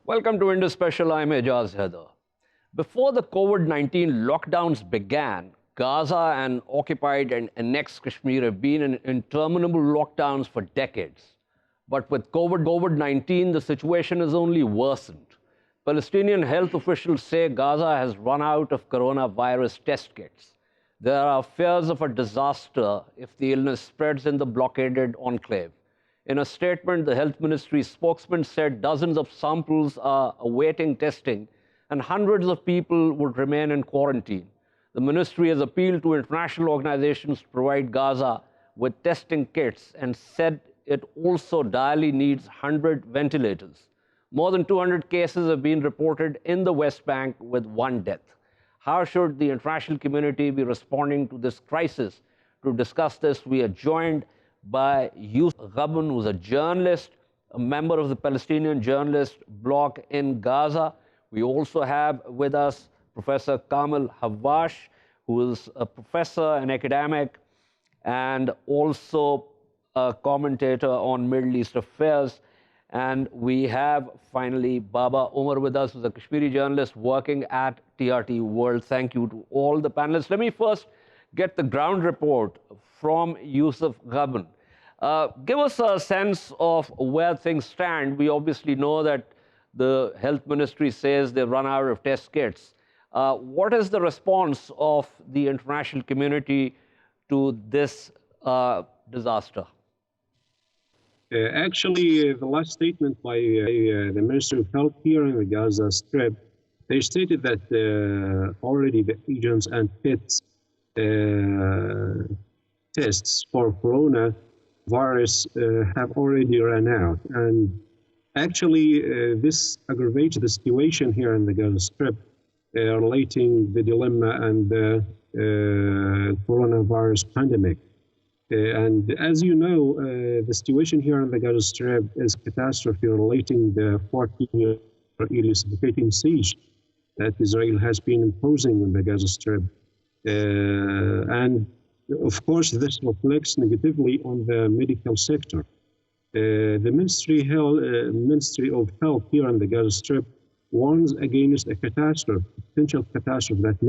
Welcome to Indus Special. I'm Ejaz Haider. Before the COVID-19 lockdowns began, Gaza and occupied and annexed Kashmir have been in interminable lockdowns for decades. But with COVID-19, the situation has only worsened. Palestinian health officials say Gaza has run out of coronavirus test kits. There are fears of a disaster if the illness spreads in the blockaded enclave. In a statement, the Health Ministry spokesman said dozens of samples are awaiting testing and hundreds of people would remain in quarantine. The ministry has appealed to international organizations to provide Gaza with testing kits and said it also direly needs 100 ventilators. More than 200 cases have been reported in the West Bank with one death. How should the international community be responding to this crisis? To discuss this, we are joined by Yousef, Ghaben, who's a journalist, a member of the Palestinian journalist bloc in Gaza. We also have with us Professor Kamel, Hawaash, who is a professor and academic and also a commentator on Middle East affairs. And we have finally Baba Umar with us, who's a Kashmiri journalist working at TRT World. Thank you to all the panelists. Let me first get the ground report from Yousef, Ghaben. Give us a sense of where things stand. We obviously know that the health ministry says they've run out of test kits. What is the response of the international community to this disaster? Actually, the last statement by the Ministry of Health here in the Gaza Strip, they stated that already the agents and kits tests for coronavirus have already run out. And actually, this aggravates the situation here in the Gaza Strip, relating the dilemma and the coronavirus pandemic. And as you know, the situation here in the Gaza Strip is catastrophe relating the 14-year Israeli siege that Israel has been imposing on the Gaza Strip. And of course, this reflects negatively on the medical sector. The Ministry of Health here in the Gaza Strip warns against a potential catastrophe that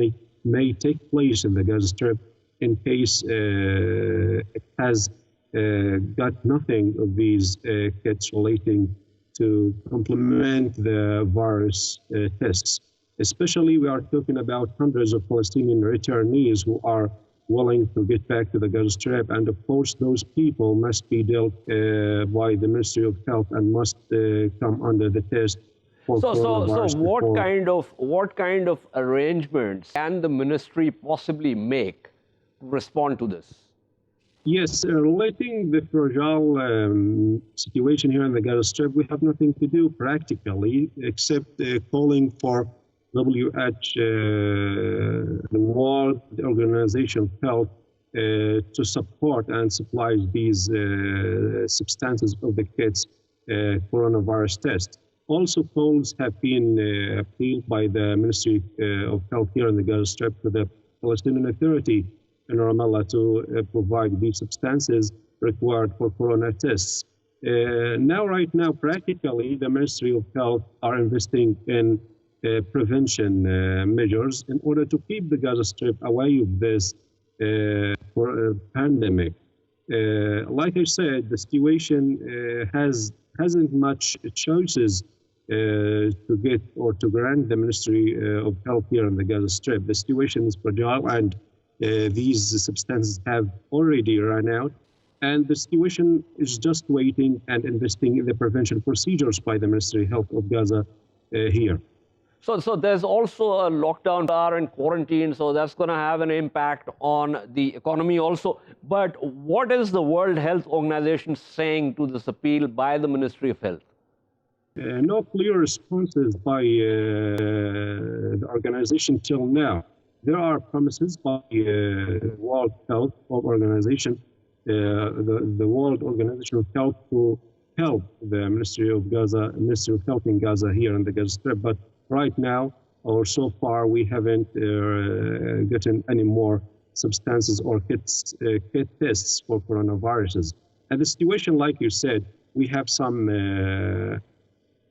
may take place in the Gaza Strip in case it has got nothing of these kits relating to complement the virus tests. Especially, we are talking about hundreds of Palestinian returnees who are willing to get back to the Gaza Strip, and of course, those people must be dealt by the Ministry of Health and must come under the test. So what kind of arrangements can the ministry possibly make to respond to this? Yes, relating the fragile situation here in the Gaza Strip, we have nothing to do practically except calling for the World Organization of Health, to support and supply these substances of the kits coronavirus test. Also, calls have been appealed by the Ministry of Health here in the Gaza Strip to the Palestinian Authority in Ramallah to provide these substances required for corona tests. Right now, practically, the Ministry of Health are investing in prevention measures in order to keep the Gaza Strip away of this pandemic. Like I said, the situation hasn't much choices to get or to grant the Ministry of Health here in the Gaza Strip. The situation is fragile, and these substances have already run out. And the situation is just waiting and investing in the prevention procedures by the Ministry of Health of Gaza here. So there's also a lockdown and quarantine, so that's going to have an impact on the economy also. But what is the World Health Organization saying to this appeal by the Ministry of Health? No clear responses by the organization till now. There are promises by the World Health Organization, the World Organization of Health, to help the Ministry of Health in Gaza here in the Gaza Strip. But right now, or so far, we haven't gotten any more substances or kit tests for coronaviruses. And the situation, like you said, we have some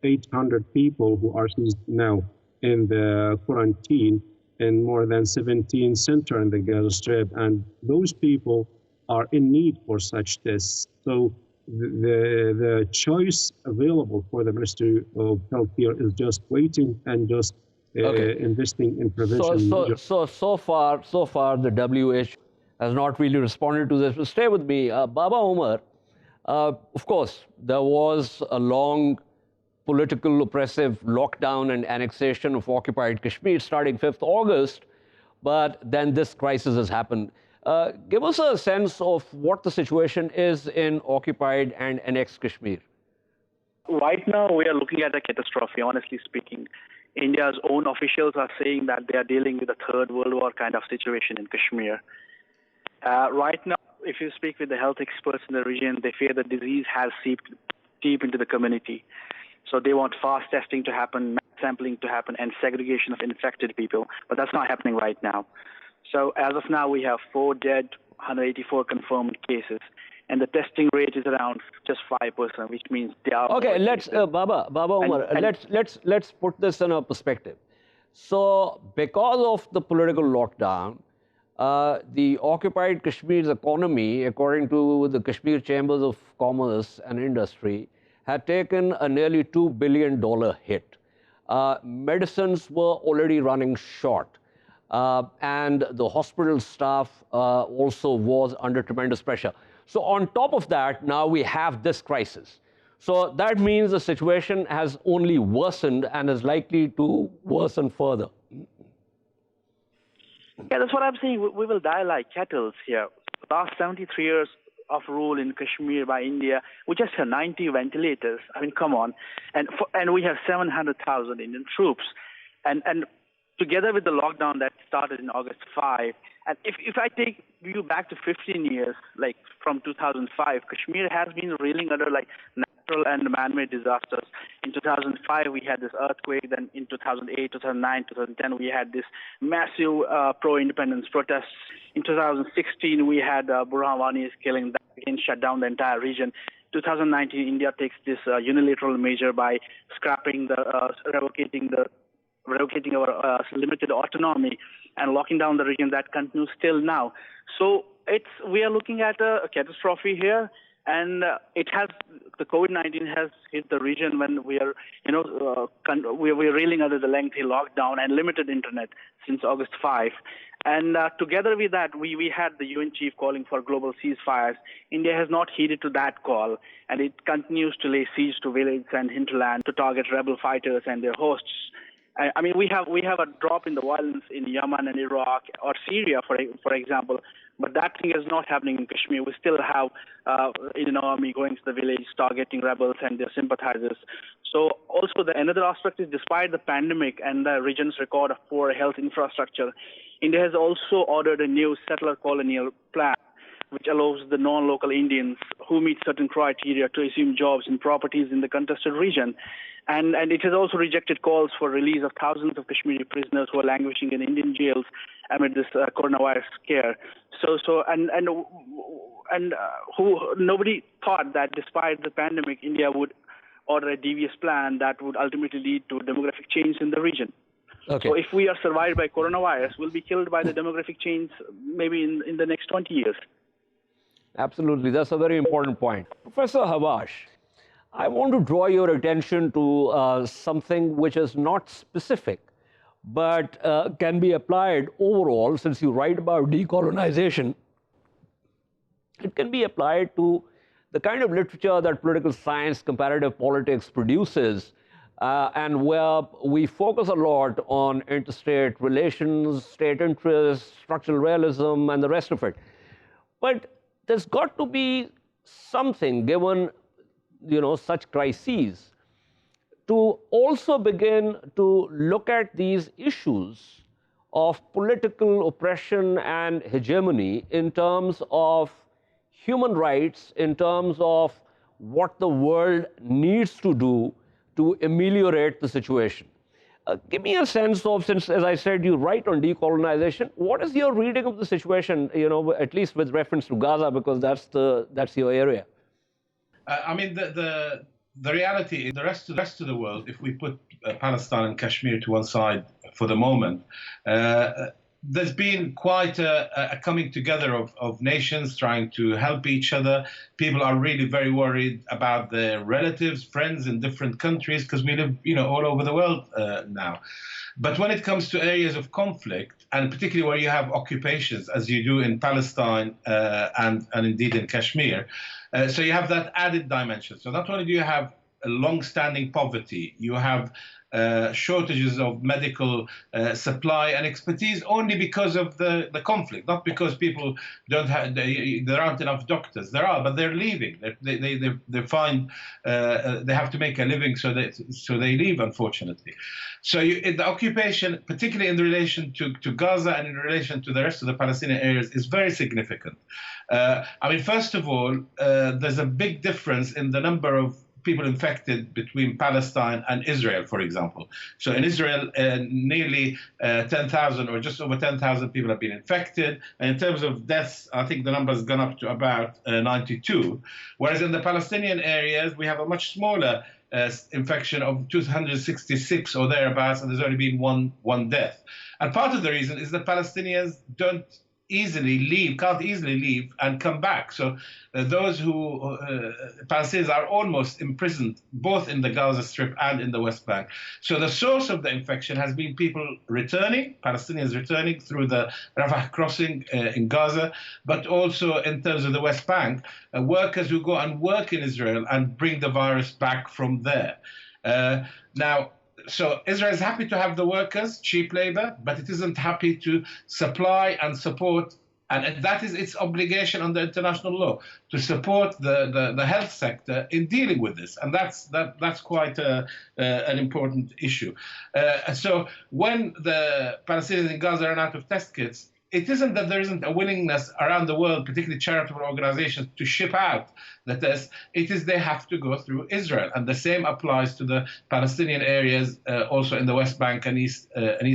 800 people who are now in the quarantine in more than 17 centers in the Gaza Strip, and those people are in need for such tests. So the choice available for the Ministry of Healthcare is just waiting and just investing in prevention. So far, the WHO has not really responded to this. But stay with me, Baba Umar. Of course, there was a long political oppressive lockdown and annexation of occupied Kashmir starting 5th August, but then this crisis has happened. Give us a sense of what the situation is in occupied and annexed Kashmir. Right now, we are looking at a catastrophe, honestly speaking. India's own officials are saying that they are dealing with a third world war kind of situation in Kashmir. Right now, if you speak with the health experts in the region, they fear the disease has seeped deep into the community. So they want fast testing to happen, mass sampling to happen, and segregation of infected people. But that's not happening right now. So as of now, we have 4 dead, 184 confirmed cases. And the testing rate is around just 5%, which means they are... Okay, let's, Baba Umar, let's put this in a perspective. So because of the political lockdown, the occupied Kashmir's economy, according to the Kashmir Chambers of Commerce and Industry, had taken a nearly $2 billion hit. Medicines were already running short. And the hospital staff also was under tremendous pressure. So on top of that, now we have this crisis. So that means the situation has only worsened and is likely to worsen further. Yeah, that's what I'm saying. We will die like cattle here. The last 73 years of rule in Kashmir by India, we just have 90 ventilators. I mean, come on. And we have 700,000 Indian troops. And together with the lockdown that started in August 5, and if I take you back to 15 years, like from 2005, Kashmir has been reeling under like natural and man-made disasters. In 2005, we had this earthquake. Then in 2008, 2009, 2010, we had this massive pro-independence protests. In 2016, we had Burhan Wani's killing that again shut down the entire region. 2019, India takes this unilateral measure by scrapping revocating our limited autonomy and locking down the region. That continues still now. So we are looking at a catastrophe here, and the COVID-19 has hit the region when we are, we're reeling under the lengthy lockdown and limited internet since August 5. And together with that, we had the UN chief calling for global ceasefires. India has not heeded to that call, and it continues to lay siege to villages and hinterland to target rebel fighters and their hosts. I mean, we have a drop in the violence in Yemen and Iraq or Syria, for example, but that thing is not happening in Kashmir. We still have Indian army going to the village, targeting rebels and their sympathizers. So also another aspect is, despite the pandemic and the region's record of poor health infrastructure, India has also ordered a new settler colonial plan, which allows the non-local Indians who meet certain criteria to assume jobs and properties in the contested region. And it has also rejected calls for release of thousands of Kashmiri prisoners who are languishing in Indian jails amid this coronavirus scare. Nobody thought that despite the pandemic, India would order a devious plan that would ultimately lead to demographic change in the region. Okay. So if we are survived by coronavirus, we'll be killed by the demographic change maybe in the next 20 years. Absolutely. That's a very important point. Professor Hawaash, I want to draw your attention to something which is not specific, but can be applied overall. Since you write about decolonization, it can be applied to the kind of literature that political science, comparative politics produces, and where we focus a lot on interstate relations, state interests, structural realism, and the rest of it. But there's got to be something, given such crises, to also begin to look at these issues of political oppression and hegemony in terms of human rights, in terms of what the world needs to do to ameliorate the situation. Give me a sense of, since, as I said, you write on decolonization, what is your reading of the situation, at least with reference to Gaza, because that's your area? I mean, the reality is the rest of the world, if we put Palestine and Kashmir to one side for the moment, there's been quite a coming together of nations trying to help each other. People are really very worried about their relatives, friends in different countries, because we live, all over the world now. But when it comes to areas of conflict, and particularly where you have occupations, as you do in Palestine and indeed in Kashmir, so you have that added dimension. So not only do you have a long-standing poverty, you have shortages of medical supply and expertise only because of the conflict, not because people don't have, there aren't enough doctors. There are, but they're leaving. They find they have to make a living, so they leave, unfortunately. So the occupation, particularly in relation to Gaza and in relation to the rest of the Palestinian areas, is very significant. First of all, there's a big difference in the number of people infected between Palestine and Israel, for example. So in Israel, nearly 10,000 or just over 10,000 people have been infected. And in terms of deaths, I think the number has gone up to about 92. Whereas in the Palestinian areas, we have a much smaller infection of 266 or thereabouts, and there's only been one death. And part of the reason is that Palestinians can't easily leave and come back. So those who, Palestinians are almost imprisoned both in the Gaza Strip and in the West Bank. So the source of the infection has been people returning, Palestinians returning through the Rafah crossing in Gaza, but also in terms of the West Bank, workers who go and work in Israel and bring the virus back from there. So Israel is happy to have the workers, cheap labor, but it isn't happy to supply and support, and that is its obligation under international law, to support the health sector in dealing with this. And that's quite an important issue. So when the Palestinians in Gaza run out of test kits, it isn't that there isn't a willingness around the world, particularly charitable organizations, to ship out the tests. It is they have to go through Israel. And the same applies to the Palestinian areas, also in the West Bank and East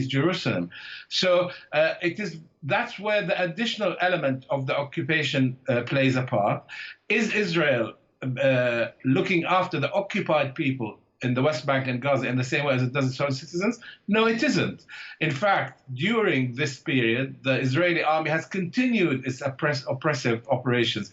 Jerusalem. So that's where the additional element of the occupation plays a part. Is Israel looking after the occupied people in the West Bank and Gaza in the same way as it does its own citizens? No, it isn't. In fact, during this period, the Israeli army has continued its oppressive operations.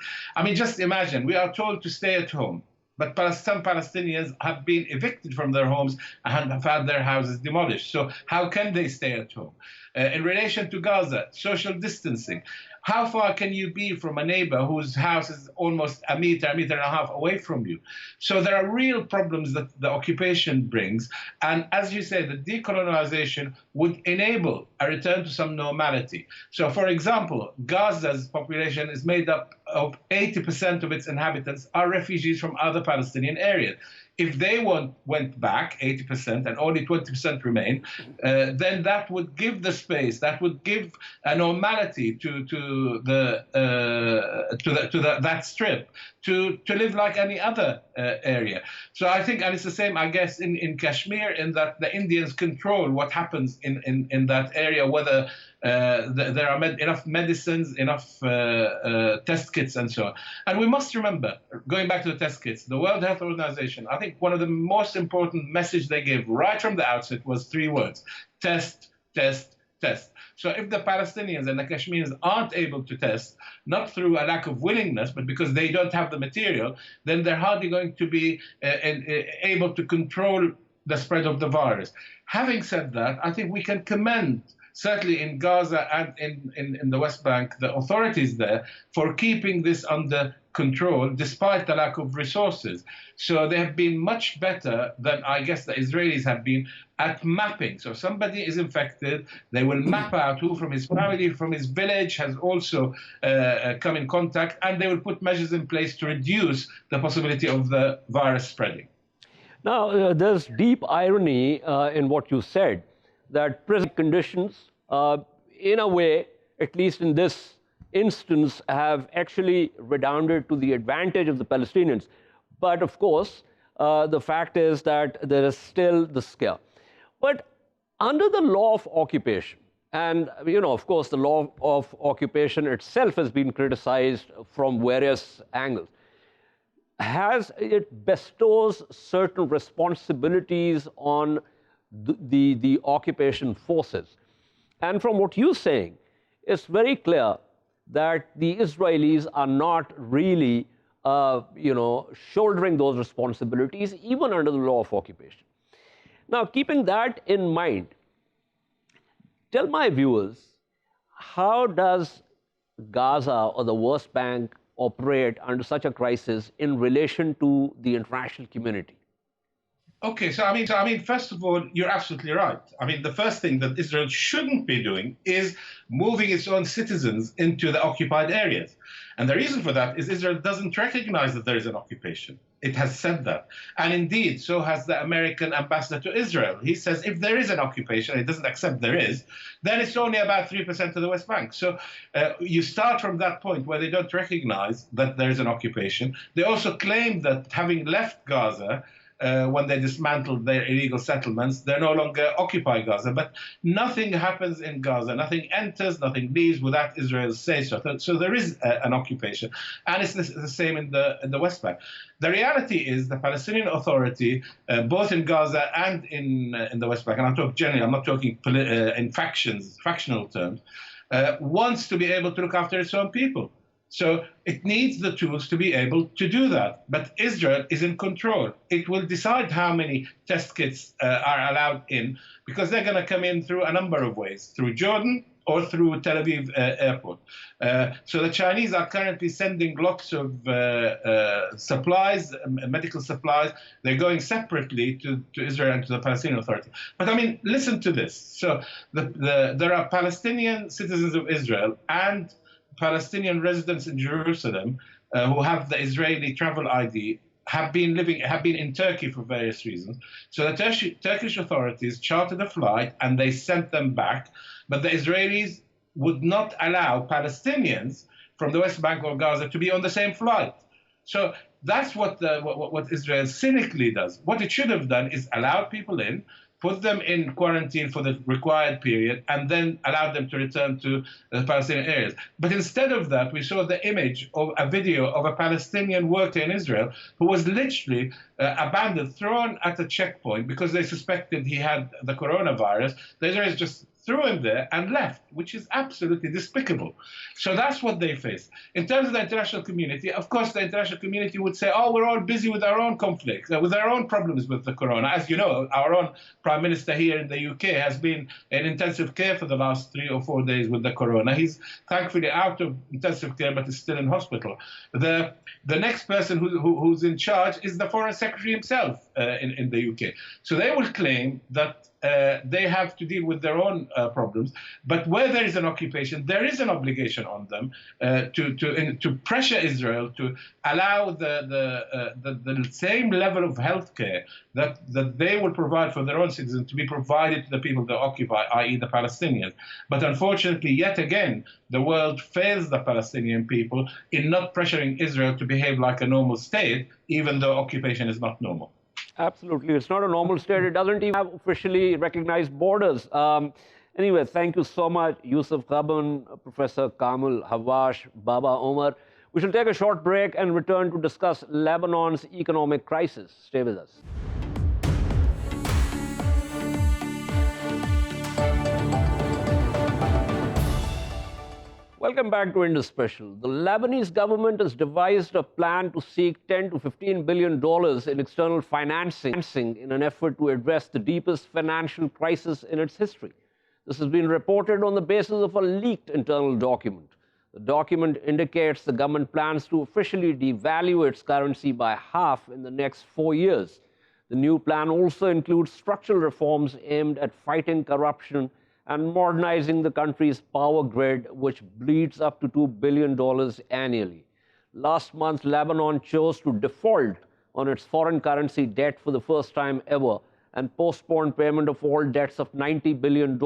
Just imagine, we are told to stay at home, but some Palestinians have been evicted from their homes and have had their houses demolished. So how can they stay at home? In relation to Gaza, social distancing. How far can you be from a neighbor whose house is almost a meter and a half away from you? So there are real problems that the occupation brings. And as you say, the decolonization would enable a return to some normality. So, for example, Gaza's population is made up of 80% of its inhabitants are refugees from other Palestinian areas. If they went back 80% and only 20% remain, then that would give the space, that would give a normality to that strip to live like any other area. So I think, and it's the same, I guess, in Kashmir, in that the Indians control what happens in that area, whether there are enough medicines, enough test kits, and so on. And we must remember, going back to the test kits, the World Health Organization, I think one of the most important message they gave right from the outset was 3 words: test, test, test. So if the Palestinians and the Kashmiris aren't able to test, not through a lack of willingness, but because they don't have the material, then they're hardly going to be able to control the spread of the virus. Having said that, I think we can commend, certainly in Gaza and in the West Bank, the authorities there for keeping this under control despite the lack of resources. So they have been much better than, I guess, the Israelis have been at mapping. So somebody is infected, they will map out who from his family, from his village has also come in contact, and they will put measures in place to reduce the possibility of the virus spreading. Now, there's deep irony in what you said, that present conditions, in a way, at least in this instance, have actually redounded to the advantage of the Palestinians. But of course, the fact is that there is still the scare. But under the law of occupation, and of course, the law of occupation itself has been criticized from various angles. has it bestows certain responsibilities on the occupation forces. And from what you're saying, it's very clear that the Israelis are not really, shouldering those responsibilities, even under the law of occupation. Now, keeping that in mind, tell my viewers, how does Gaza or the West Bank operate under such a crisis in relation to the international community? Okay, so I mean, first of all, you're absolutely right. I mean, the first thing that Israel shouldn't be doing is moving its own citizens into the occupied areas. And the reason for that is Israel doesn't recognize that there is an occupation. It has said that. And indeed, so has the American ambassador to Israel. He says if there is an occupation, it doesn't accept there is, then it's only about 3% of the West Bank. So you start from that point where they don't recognize that there is an occupation. They also claim that having left Gaza, when they dismantled their illegal settlements, they're no longer occupy Gaza. But nothing happens in Gaza. Nothing enters, nothing leaves without Israel's say-so. So there is an occupation. And it's the same in the West Bank. The reality is the Palestinian Authority, both in Gaza and in the West Bank, and I'm talking generally, I'm not talking in factional terms, wants to be able to look after its own people. So it needs the tools to be able to do that. But Israel is in control. It will decide how many test kits are allowed in, because they're going to come in through a number of ways, through Jordan or through Tel Aviv airport. So the Chinese are currently sending lots of supplies, medical supplies. They're going separately to Israel and to the Palestinian Authority. But I mean, listen to this. So there are Palestinian citizens of Israel and Palestinian residents in Jerusalem who have the Israeli travel ID have been in Turkey for various reasons. So the Turkish authorities chartered a flight and they sent them back, but the Israelis would not allow Palestinians from the West Bank or Gaza to be on the same flight. So that's what Israel cynically does. What it should have done is allowed people in, put them in quarantine for the required period, and then allow them to return to the Palestinian areas. But instead of that, we saw the image of a video of a Palestinian worker in Israel who was literally abandoned, thrown at a checkpoint because they suspected he had the coronavirus. The Israelis just threw him there and left, which is absolutely despicable. So that's what they face. In terms of the international community, of course, the international community would say, oh, we're all busy with our own conflicts, with our own problems with the corona. As you know, our own Prime Minister here in the UK has been in intensive care for the last 3 or 4 days with the corona. He's thankfully out of intensive care, but is still in hospital. The next person who's in charge is the Foreign Secretary himself in the UK. So they will claim that they have to deal with their own problems. But where there is an occupation, there is an obligation on them to pressure Israel to allow the same level of health care that they will provide for their own citizens to be provided to the people they occupy, i.e. the Palestinians. But unfortunately, yet again, the world fails the Palestinian people in not pressuring Israel to behave like a normal state, even though occupation is not normal. Absolutely. It's not a normal state. It doesn't even have officially recognized borders. Anyway, thank you so much, Yousef, Ghaben, Professor Kamel, Hawaash, Baba, Umar. We shall take a short break and return to discuss Lebanon's economic crisis. Stay with us. Welcome back to Indus Special. The Lebanese government has devised a plan to seek $10 to $15 billion in external financing in an effort to address the deepest financial crisis in its history. This has been reported on the basis of a leaked internal document. The document indicates the government plans to officially devalue its currency by half in the next 4 years. The new plan also includes structural reforms aimed at fighting corruption and modernizing the country's power grid, which bleeds up to $2 billion annually. Last month, Lebanon chose to default on its foreign currency debt for the first time ever and postponed payment of all debts of $90 billion.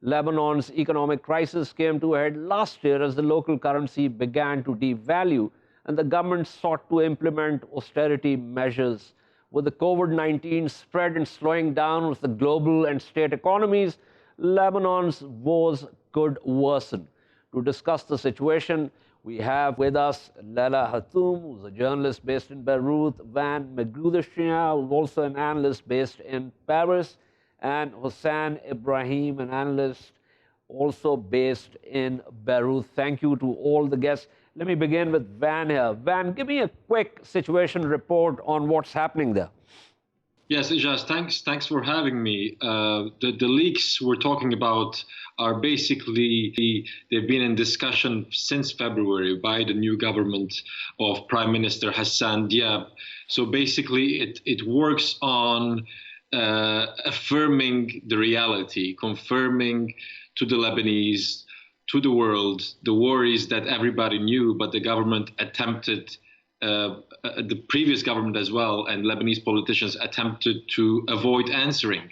Lebanon's economic crisis came to a head last year as the local currency began to devalue and the government sought to implement austerity measures. With the COVID-19 spread and slowing down of the global and state economies, Lebanon's woes could worsen. To discuss the situation, We have with us Leila Hatoum, who's a journalist based in Beirut, Van Meguerditchian, who's also an analyst based in Paris, and Hussein Ibrahim, an analyst also based in Beirut. Thank you to all the guests. Let me begin with Van here. Van, give me a quick situation report on what's happening there. Yes, Ejaz, thanks for having me. The leaks we're talking about are basically, they've been in discussion since February by the new government of Prime Minister Hassan Diab. So basically, it works on affirming the reality, confirming to the Lebanese, to the world, the worries that everybody knew, but the government attempted, the previous government as well, and Lebanese politicians attempted to avoid answering.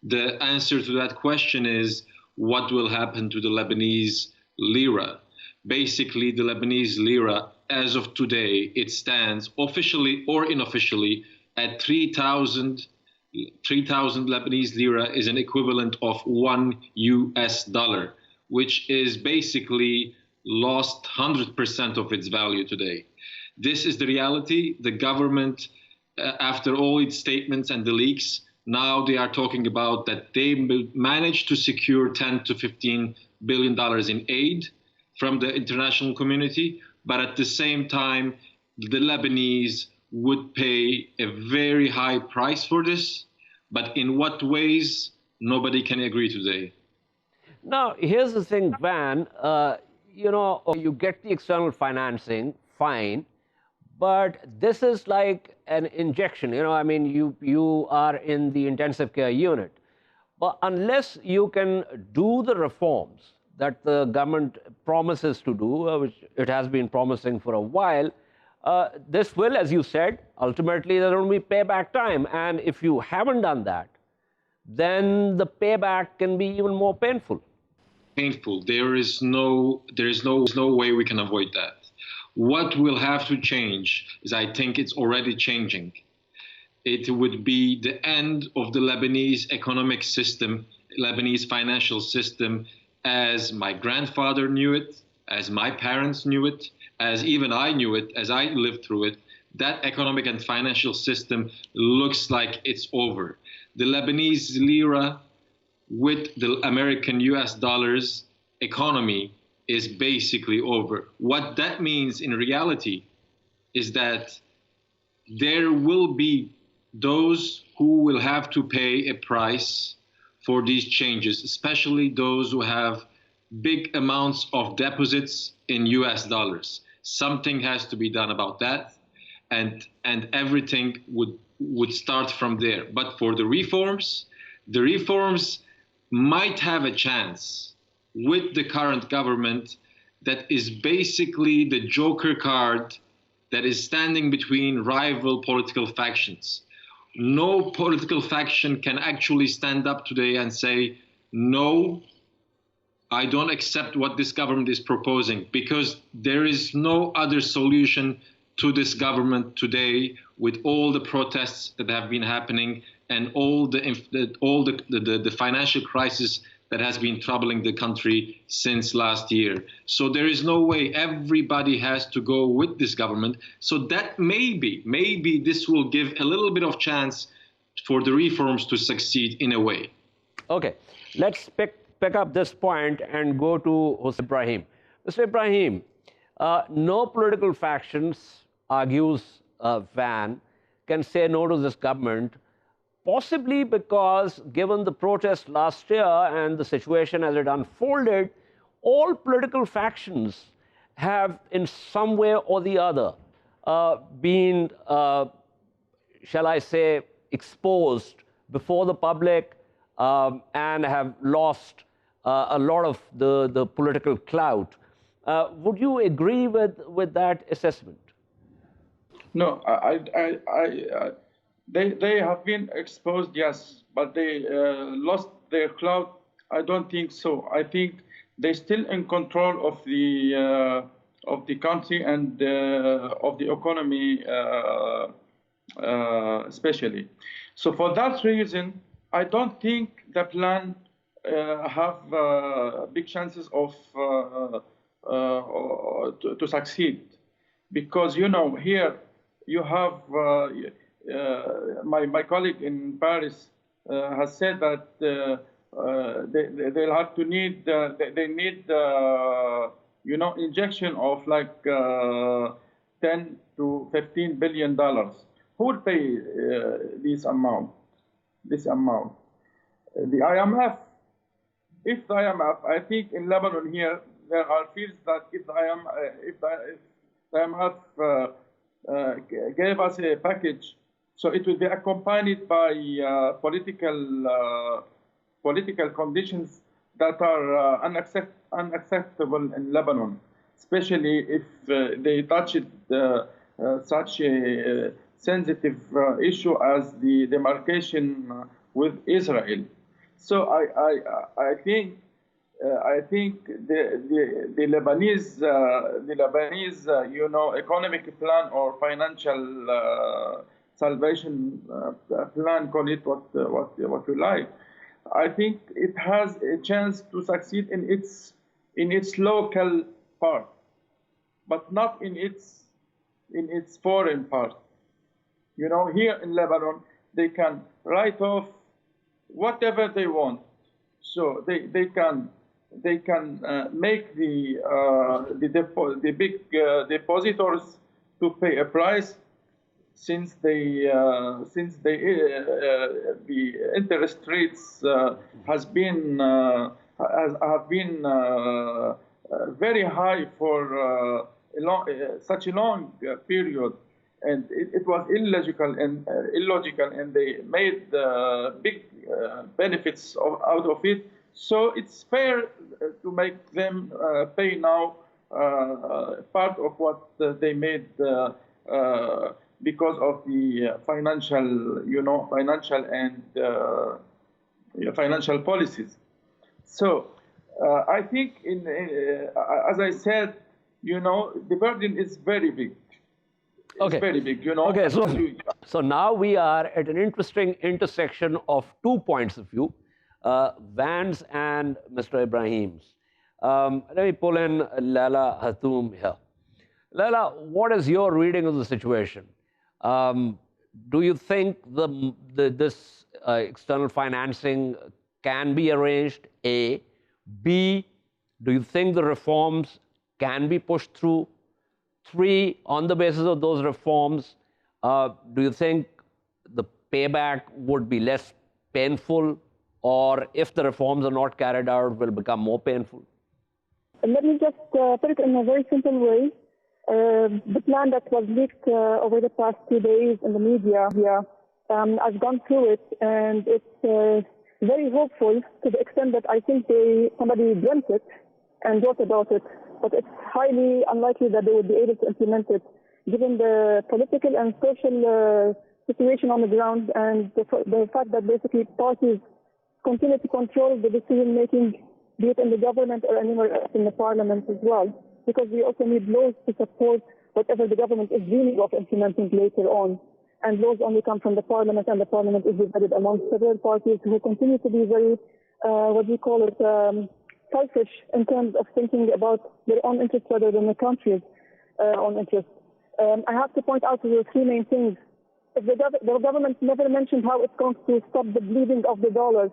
The answer to that question is, what will happen to the Lebanese lira? Basically, the Lebanese lira, as of today, it stands officially or unofficially at 3,000 Lebanese lira is an equivalent of $1, which is basically lost 100% of its value today. This is the reality. The government, after all its statements and the leaks, now they are talking about that they managed to secure $10 to $15 billion in aid from the international community, but at the same time, the Lebanese would pay a very high price for this. But in what ways, nobody can agree today. Now, here's the thing, Van. You get the external financing, fine. But this is like an injection. I mean, you are in the intensive care unit. But unless you can do the reforms that the government promises to do, which it has been promising for a while, this will, as you said, ultimately there will be payback time. And if you haven't done that, then the payback can be even more painful. Painful. There is no way we can avoid that. What will have to change is, I think it's already changing. It would be the end of the Lebanese economic system, Lebanese financial system, as my grandfather knew it, as my parents knew it, as even I knew it, as I lived through it. That economic and financial system looks like it's over. The Lebanese lira with the American US dollars economy is basically over. What that means in reality is that there will be those who will have to pay a price for these changes, especially those who have big amounts of deposits in US dollars. Something has to be done about that, and everything would start from there. But for the reforms might have a chance with the current government that is basically the joker card that is standing between rival political factions. No political faction can actually stand up today and say, no, I don't accept what this government is proposing, because there is no other solution to this government today with all the protests that have been happening and all the financial crisis that has been troubling the country since last year. So there is no way. Everybody has to go with this government. So that maybe this will give a little bit of chance for the reforms to succeed in a way. Okay, let's pick up this point and go to Hussein Ibrahim. Mr. Ibrahim, no political factions, argues Van, can say no to this government, possibly because, given the protests last year and the situation as it unfolded, all political factions have, in some way or the other, been, shall I say, exposed before the public and have lost a lot of the political clout. Would you agree with that assessment? No, They have been exposed, yes, but they lost their clout. I don't think so. I think they're still in control of the country and of the economy, especially. So for that reason, I don't think the plan have big chances of to succeed. Because, you know, here you have my colleague in Paris has said that they'll have to need they need you know, injection of like 10 to 15 billion dollars. Who will pay this amount? This amount, the IMF. If the IMF, I think in Lebanon here there are fears that if the IMF gave us a package, so it will be accompanied by political conditions that are unacceptable in Lebanon, especially if they touch such a sensitive issue as the demarcation with Israel. So I think the Lebanese you know, economic plan or financial salvation plan, call it what you like, I think it has a chance to succeed in its local part, but not in its foreign part. You know, here in Lebanon, they can write off whatever they want. So they can make the big depositors to pay a price, since the interest rates have been very high for such a long period, and it was illogical, and they made big benefits out of it. So it's fair to make them pay now part of what they made because of the financial, you know, financial policies. So I think, as I said, you know, the burden is very big. It's very big, you know. Okay, so now we are at an interesting intersection of 2 points of view, Van's and Mr. Ibrahim's. Let me pull in Leila Hatoum here. Leila, what is your reading of the situation? Do you think this external financing can be arranged, A? B, do you think the reforms can be pushed through? 3, on the basis of those reforms, do you think the payback would be less painful, or if the reforms are not carried out, will become more painful? Let me just put it in a very simple way. The plan that was leaked over the past 2 days in the media here, I've gone through it, and it's very hopeful to the extent that I think somebody dreamt it and wrote about it. But it's highly unlikely that they would be able to implement it, given the political and social situation on the ground, and the fact that basically parties continue to control the decision-making, be it in the government or anywhere else in the parliament as well, because we also need laws to support whatever the government is dreaming of implementing later on. And laws only come from the parliament, and the parliament is divided among several parties who continue to be very, selfish in terms of thinking about their own interests rather than the country's own interests. I have to point out the 3 main things. If the government never mentioned how it's going to stop the bleeding of the dollars.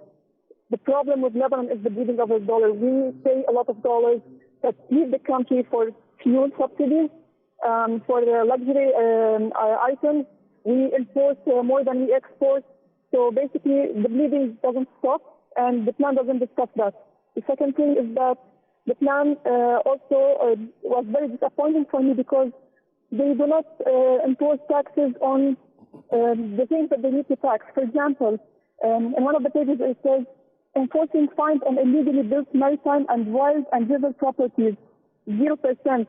The problem with Lebanon is the bleeding of the dollar. We pay a lot of dollars that leave the country for fuel subsidies, for the luxury items. We import more than we export. So basically, the bleeding doesn't stop, and the plan doesn't discuss that. The second thing is that the plan also was very disappointing for me, because they do not impose taxes on the things that they need to tax. For example, in one of the pages it says, enforcing fines on illegally built maritime and wild and river properties, 0%.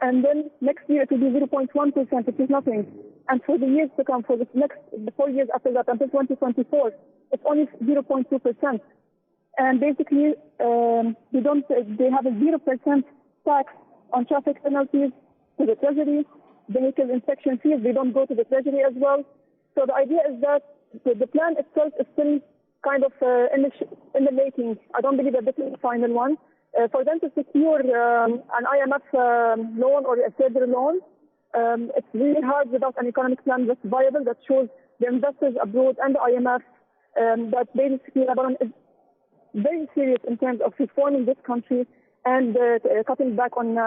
And then next year it will be 0.1%, which is nothing. And for the years to come, for the 4 years after that, until 2024, it's only 0.2%. And basically, they have a 0% tax on traffic penalties to the Treasury. Vehicle inspection fees, they don't go to the Treasury as well. So the idea is that the plan itself is still kind of in the making. I don't believe that this is the final one. For them to secure an IMF loan or a federal loan, it's really hard without an economic plan that's viable, that shows the investors abroad and the IMF that basically Lebanon is very serious in terms of reforming this country and cutting back on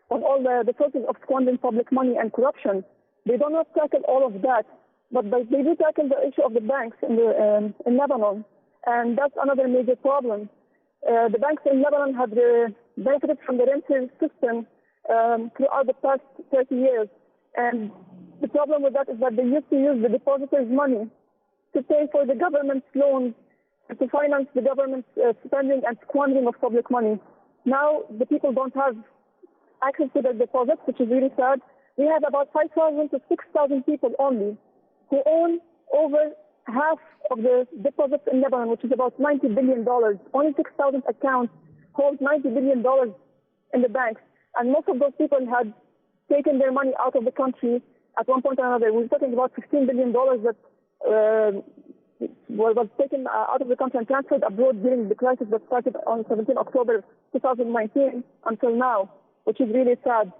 all the sources of squandering public money and corruption. They do not tackle all of that, but they do tackle the issue of the banks in Lebanon, and that's another major problem. The banks in Lebanon have benefited from the rental system throughout the past 30 years, and the problem with that is that they used to use the depositors' money to pay for the government's loans and to finance the government's spending and squandering of public money. Now the people don't have access to their deposits, which is really sad. We have about 5,000 to 6,000 people only who own over half of the deposits in Lebanon, which is about $90 billion. Only 6,000 accounts hold $90 billion in the banks. And most of those people had taken their money out of the country at one point or another. We're talking about $16 billion that was taken out of the country and transferred abroad during the crisis that started on 17 October 2019 until now, which is really sad.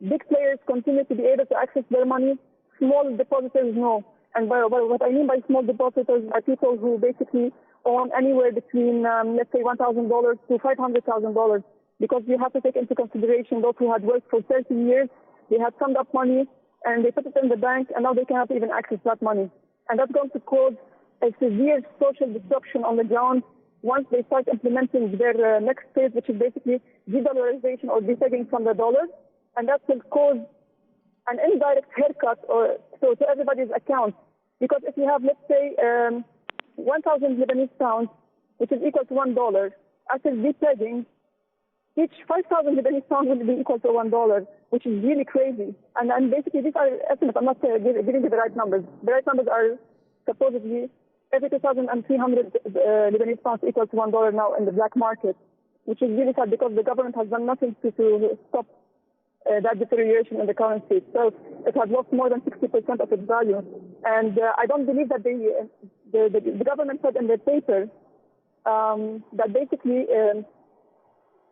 Big players continue to be able to access their money. Small depositors, no. And what I mean by small depositors are people who basically own anywhere between, let's say, $1,000 to $500,000, because you have to take into consideration those who had worked for 30 years, they had summed up money, and they put it in the bank, and now they cannot even access that money. And that's going to cause a severe social disruption on the ground once they start implementing their next phase, which is basically de-dollarization or de-pegging from the dollar. And that will cause an indirect haircut to everybody's accounts. Because if you have, let's say, 1,000 Lebanese pounds, which is equal to $1, after de-pegging, each 5,000 Lebanese pounds will be equal to $1, which is really crazy. And basically, these are estimates. I'm not giving you the right numbers. The right numbers are supposedly every 2,300 Lebanese pounds equal to $1 now in the black market, which is really sad because the government has done nothing to stop that deterioration in the currency. So it has lost more than 60% of its value. And I don't believe that the government said in their paper that basically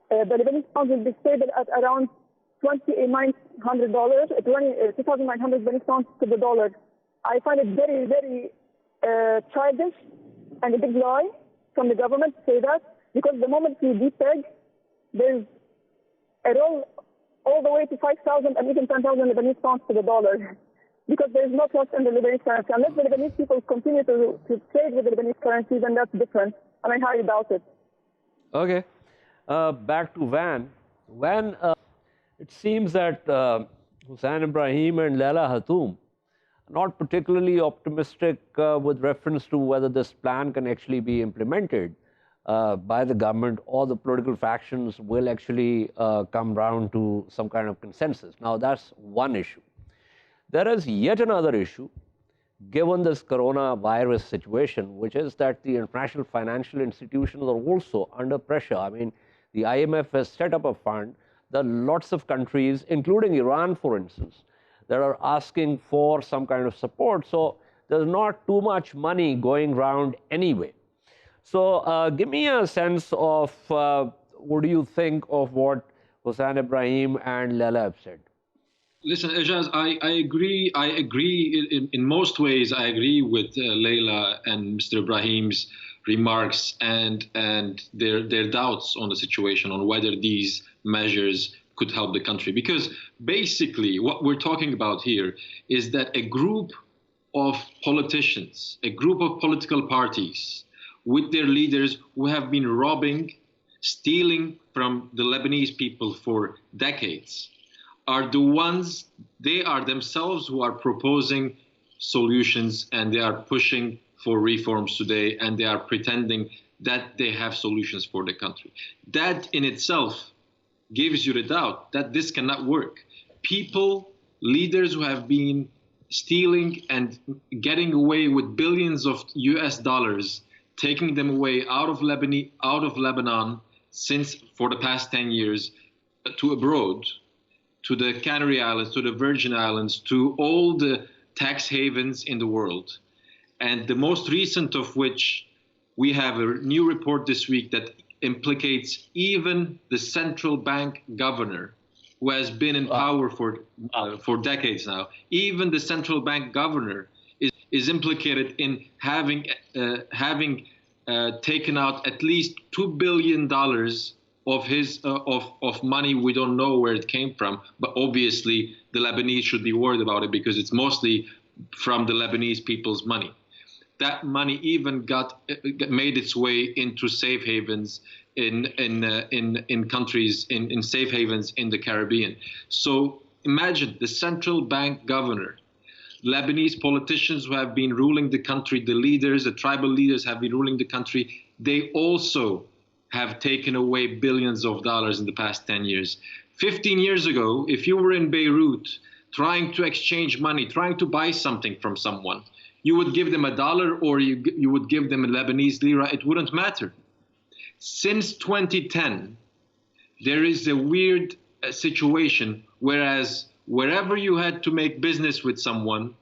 the Lebanese pound will be stable at around $2,900 Lebanese pounds to the dollar. I find it very, very childish and a big lie from the government to say that, because the moment you depeg, there's a roll all the way to 5,000 and even 10,000 Lebanese pounds to the dollar, because there's no trust in the Lebanese currency. Unless the Lebanese people continue to trade with the Lebanese currency, then that's different, and I highly doubt it. Okay. Back to Van. Van, it seems that Hussein Ibrahim and Leila Hatoum are not particularly optimistic with reference to whether this plan can actually be implemented by the government, or the political factions will actually come round to some kind of consensus. Now, that's one issue. There is yet another issue, given this coronavirus situation, which is that the international financial institutions are also under pressure. I mean, the IMF has set up a fund. There are lots of countries, including Iran, for instance, that are asking for some kind of support. So there's not too much money going around anyway. So give me a sense of what do you think of what Hussein Ibrahim and Leila have said? Listen, Ejaz, I agree. I agree in most ways. I agree with Leila and Mr. Ibrahim's remarks and their doubts on the situation, on whether these measures could help the country. Because basically what we're talking about here is that a group of politicians, a group of political parties with their leaders who have been robbing, stealing from the Lebanese people for decades, are the ones, they are themselves who are proposing solutions, and they are pushing for reforms today, and they are pretending that they have solutions for the country. That in itself gives you the doubt that this cannot work. People, leaders who have been stealing and getting away with billions of US dollars, taking them away out of Lebanon since for the past 10 years to abroad, to the Canary Islands, to the Virgin Islands, to all the tax havens in the world. And the most recent of which, we have a new report this week that implicates even the central bank governor, who has been in power for decades now. Even the central bank governor is implicated in having taken out at least $2 billion of his of money. We don't know where it came from, but obviously the Lebanese should be worried about it because it's mostly from the Lebanese people's money. That money even made its way into safe havens in countries, in safe havens in the Caribbean. So imagine the central bank governor, Lebanese politicians who have been ruling the country, the leaders, the tribal leaders have been ruling the country. They also have taken away billions of dollars in the past 10 years. 15 years ago, if you were in Beirut trying to exchange money, trying to buy something from someone, you would give them $1 or you would give them a Lebanese lira, it wouldn't matter. Since 2010, there is a weird situation, whereas wherever you had to make business with someone,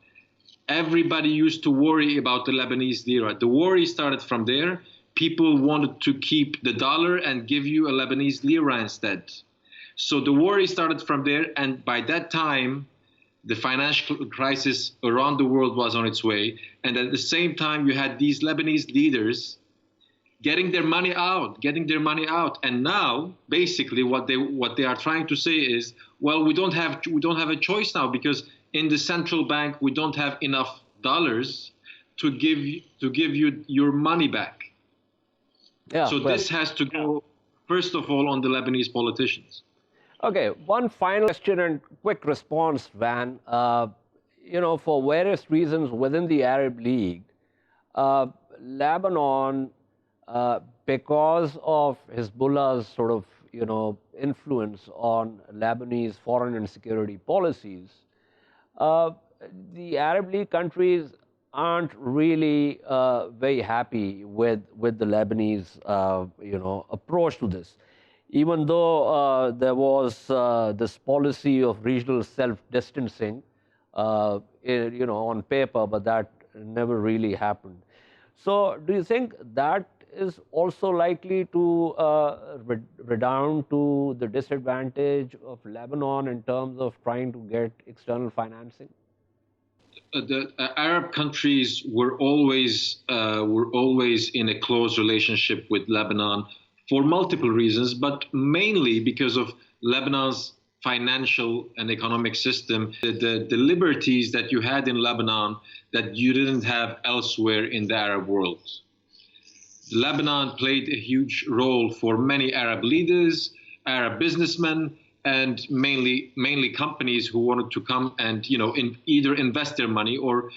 everybody used to worry about the Lebanese lira. The worry started from there. People wanted to keep the dollar and give you a Lebanese lira instead. So the worry started from there, and by that time, the financial crisis around the world was on its way. And at the same time, you had these Lebanese leaders getting their money out. And now, basically, what they are trying to say is, well, we don't have a choice now, because in the central bank we don't have enough dollars to give you your money back. Yeah, so this has to go, first of all, on the Lebanese politicians. Okay, one final question and quick response, Van. For various reasons within the Arab League, Lebanon, because of Hezbollah's sort of, influence on Lebanese foreign and security policies, the Arab League countries aren't really very happy with the Lebanese, approach to this. Even though there was this policy of regional self-distancing, on paper, but that never really happened. So do you think that is also likely to redound to the disadvantage of Lebanon in terms of trying to get external financing? The Arab countries were always in a close relationship with Lebanon for multiple reasons, but mainly because of Lebanon's financial and economic system, the liberties that you had in Lebanon that you didn't have elsewhere in the Arab world. Lebanon played a huge role for many Arab leaders, Arab businessmen, and mainly companies who wanted to come and either invest their money or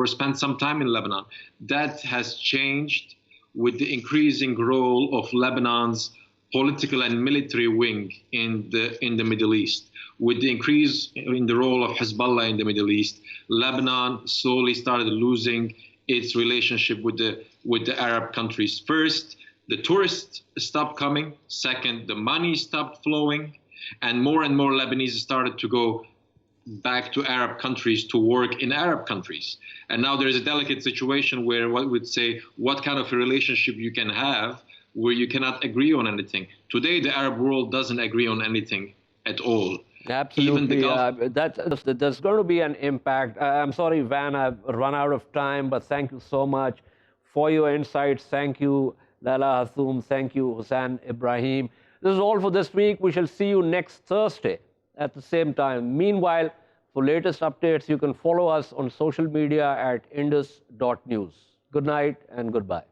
spend some time in Lebanon. That has changed with the increasing role of Lebanon's political and military wing in the Middle East. With the increase in the role of Hezbollah in the Middle East, Lebanon slowly started losing its relationship with the Arab countries. First, the tourists stopped coming. Second, the money stopped flowing. And more Lebanese started to go back to Arab countries to work in Arab countries. And now there is a delicate situation where one would say, what kind of a relationship you can have where you cannot agree on anything? Today, the Arab world doesn't agree on anything at all. Absolutely. There's going to be an impact. I'm sorry, Van, I've run out of time, but thank you so much for your insights. Thank you, Leila, Hatoum. Thank you, Hussein, Ibrahim. This is all for this week. We shall see you next Thursday at the same time. Meanwhile, for latest updates, you can follow us on social media at indus.news. Good night and goodbye.